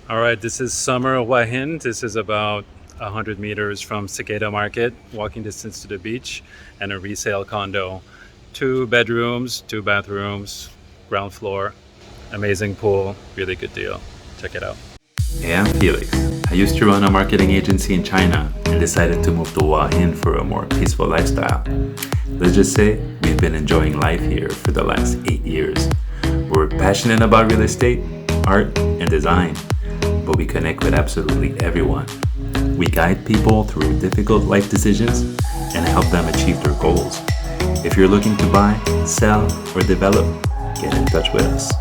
All right, this is Summer Hua Hin. This is about 100 meters from Cicada Market, walking distance to the beach, and a resale condo. 2 bedrooms, 2 bathrooms, ground floor, amazing pool, really good deal. Check it out. Hey, I'm Felix. I used to run a marketing agency in China and decided to move to Hua Hin for a more peaceful lifestyle. Let's just say we've been enjoying life here for the last 8 years. We're passionate about real estate, art, and design, but we connect with absolutely everyone. We guide people through difficult life decisions and help them achieve their goals. If you're looking to buy, sell, or develop, get in touch with us.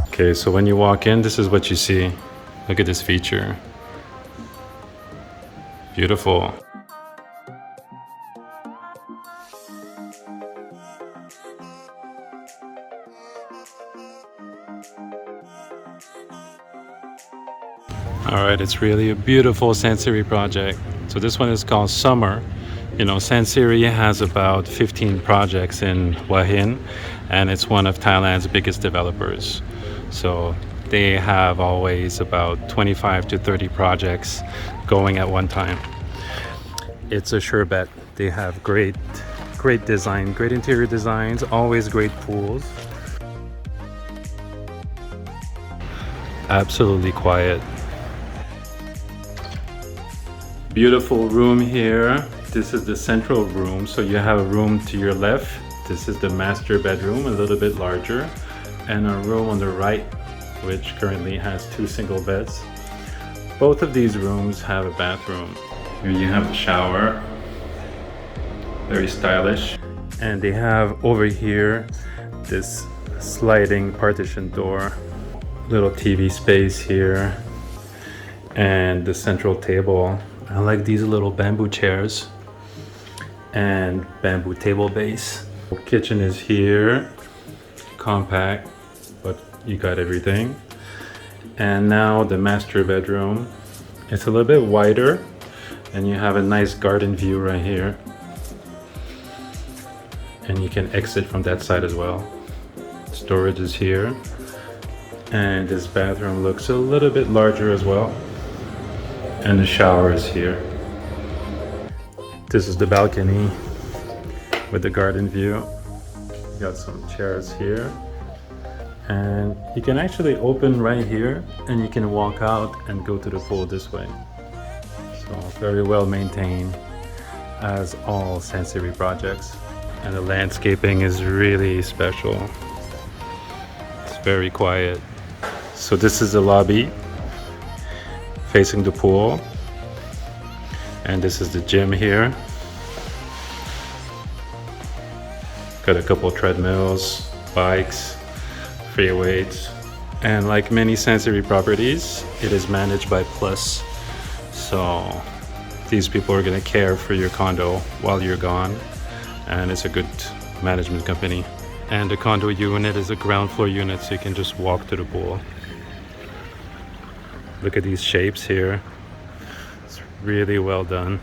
Okay, so when you walk in, this is what you see. Look at this feature. Beautiful. All right, it's really a beautiful Sansiri project. So this one is called Summer. You know, Sansiri has about 15 projects in Hua Hin, and it's one of Thailand's biggest developers. So they have always about 25 to 30 projects going at one time. It's a sure bet. They have great design, great interior designs, always great pools. Absolutely quiet. Beautiful room here. This is the central room. So you have a room to your left. This is the master bedroom, a little bit larger, and a room on the right, which currently has 2 single beds. Both of these rooms have a bathroom. Here you have a shower, very stylish. And they have over here this sliding partition door, little TV space here, and the central table. I like these little bamboo chairs and bamboo table base. Kitchen is here, compact, but you got everything. And now the master bedroom. It's a little bit wider, and you have a nice garden view right here. And you can exit from that side as well. Storage is here. And this bathroom looks a little bit larger as well. And the shower is here. This is the balcony with the garden view. You got some chairs here. And you can actually open right here, and you can walk out and go to the pool this way. So very well maintained, as all Sansiri projects. And the landscaping is really special. It's very quiet. So this is the lobby facing the pool, and this is the gym here. Got a couple treadmills, bikes, free weights, and like many Sansiri properties, it is managed by Plus. So these people are going to care for your condo while you're gone, and it's a good management company. And the condo unit is a ground floor unit, so you can just walk to the pool. Look at these shapes here. It's really well done.